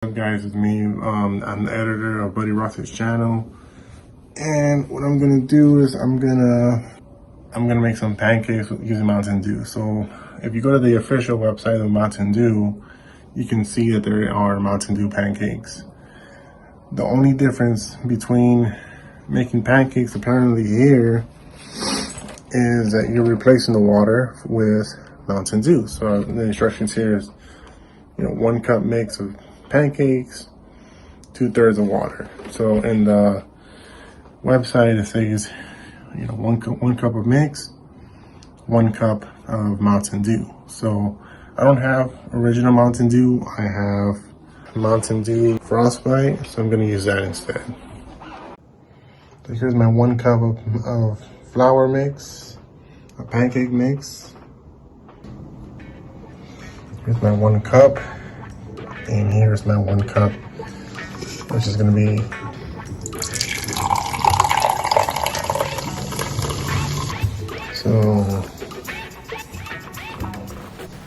What's up guys, it's me. I'm the editor of Buddy Ross's channel, and what I'm gonna do is I'm gonna make some pancakes using Mountain Dew. So if you go to the official website of Mountain Dew, you can see that there are Mountain Dew pancakes. The only difference between making pancakes apparently here is that you're replacing the water with Mountain Dew. So the instructions here is, 1 cup mix of pancakes, 2/3 of water. So in the website it says, 1 cup of mix, 1 cup of Mountain Dew. So I don't have original Mountain Dew. I have Mountain Dew Frostbite, so I'm gonna use that instead. So here's my 1 cup of flour mix, a pancake mix. Here's my 1 cup. And here's my 1 cup, which is gonna be so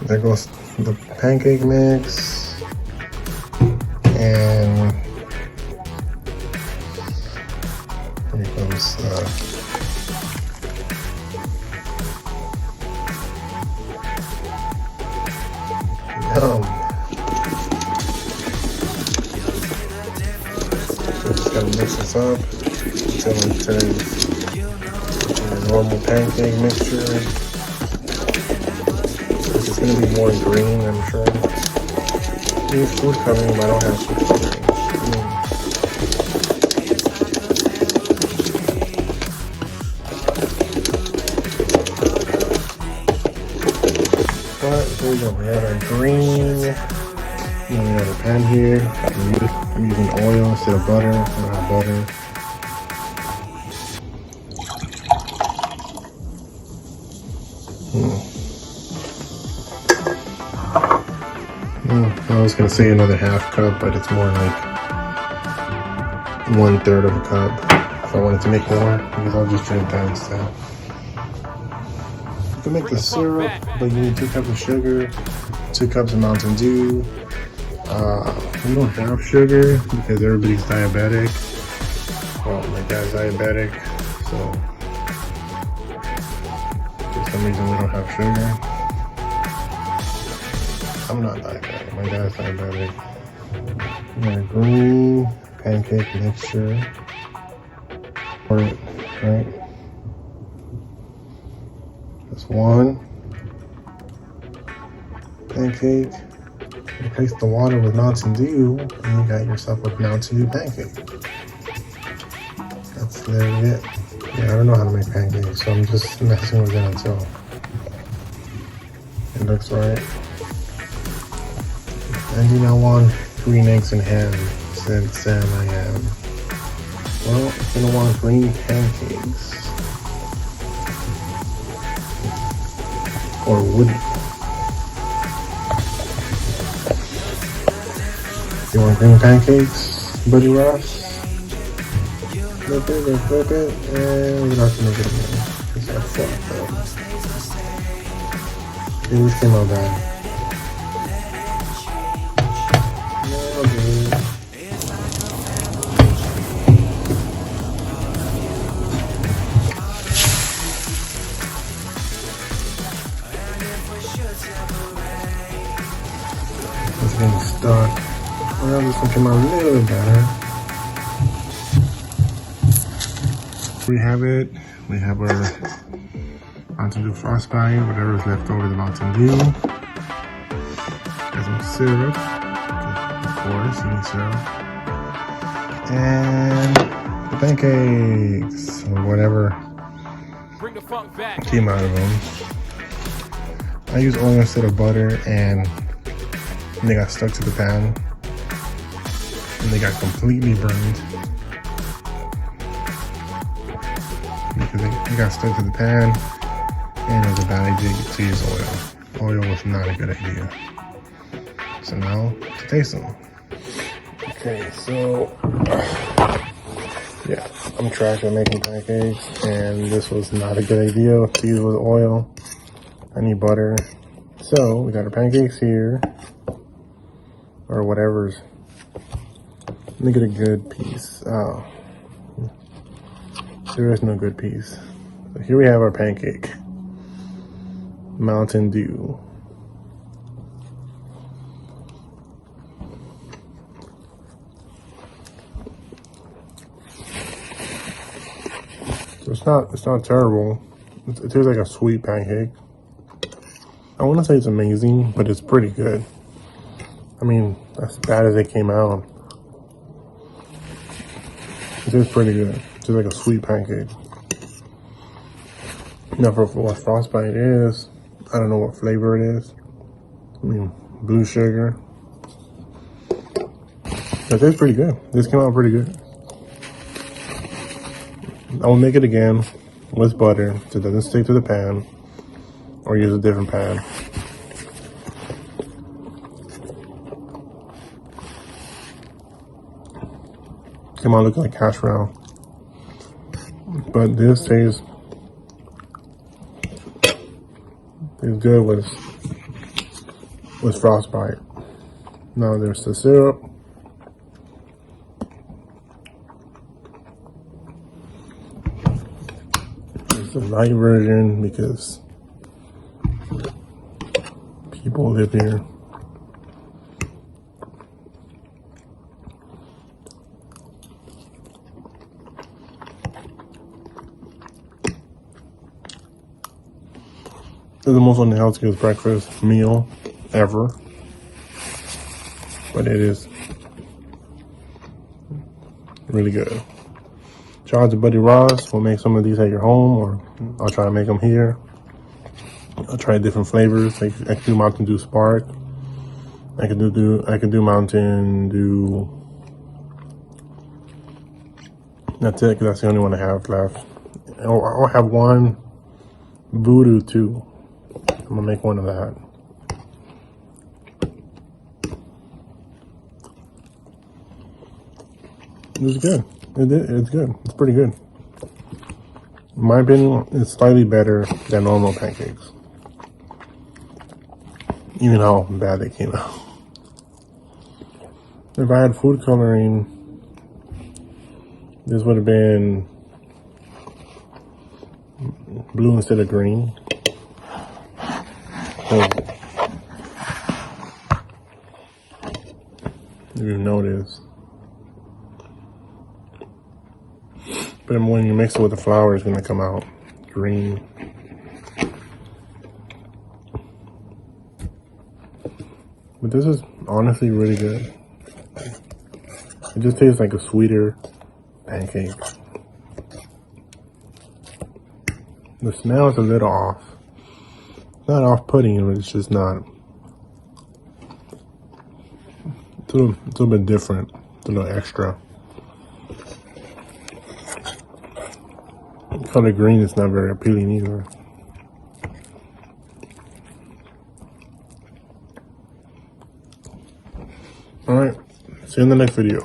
there goes the pancake mix, and here comes just gotta mix this up until it turns a normal pancake mixture. It's gonna be more green, I'm sure. There's food coloring, but I don't have food coloring. But here we go. We have our green. And we have a pan here. I'm using oil instead of butter. I don't have butter. I was gonna say another 1/2 cup, but it's more like 1/3 of a cup. If I wanted to make more, because I'll just drink that instead. You can make the syrup, but you need 2 cups of sugar, 2 cups of Mountain Dew. We don't have sugar because everybody's diabetic. Well, my dad's diabetic, so for some reason we don't have sugar. I'm not diabetic, my dad's diabetic. We got a green pancake mixture. Right? That's 1 pancake. Replace the water with Mountain Dew, and you got yourself a Mountain Dew pancake. That's literally it. Yeah, I don't know how to make pancakes, so I'm just messing with it until it looks right. I do not want green eggs and ham, said Sam I am. Well, if you don't want green pancakes, or woody. You want green pancakes, Buddy Ross? Flip it, and we're gonna have to make it again. It's like fucked up. These came out bad. No, dude. It's getting stuck. Well, this one came out a little bit better. We have it. We have our Mountain Dew Frostbite, whatever's left over the Mountain Dew. Got some syrup. Of course, you need syrup. And the pancakes, or whatever came out of them. I use oil instead of butter, and they got stuck to the pan. And they got completely burned because they got stuck to the pan, and it was a bad idea to use oil. Oil was not a good idea. So now to taste them. Okay, so yeah, I'm trash at making pancakes, and this was not a good idea to use with oil. I need butter. So we got our pancakes here, or whatever's Let me get a good piece. Oh, there is no good piece. So here we have our pancake. Mountain Dew. So it's not terrible. It tastes like a sweet pancake. I want to say it's amazing, but it's pretty good. I mean, as bad as it came out, it is pretty good. It's like a sweet pancake. Now for what Frostbite is, I don't know what flavor it is. I mean, blue sugar. But it's pretty good. This came out pretty good. I will make it again with butter so it doesn't stick to the pan, or use a different pan. Came out looking like hash brown. But this tastes good with Frostbite. Now there's the syrup. There's the light version because people live here. It's the most unhealthiest breakfast meal ever, but it is really good. Shout out to Buddy Ross. We'll make some of these at your home, or I'll try to make them here. I'll try different flavors. I can do Mountain Dew Spark. I can do Mountain Dew. That's it, because that's the only one I have left. I'll have one Voodoo too. I'm gonna make one of that. It's good. It's good. It's pretty good. In my opinion, it's slightly better than normal pancakes. Even how bad they came out. If I had food coloring, this would have been blue instead of green. If you notice. But when you mix it with the flour, it's going to come out green. But this is honestly really good. It just tastes like a sweeter pancake. The smell is a little off. Not off-putting, but it's just not. It's a little bit different. It's a little extra. The color green is not very appealing either. Alright, see you in the next video.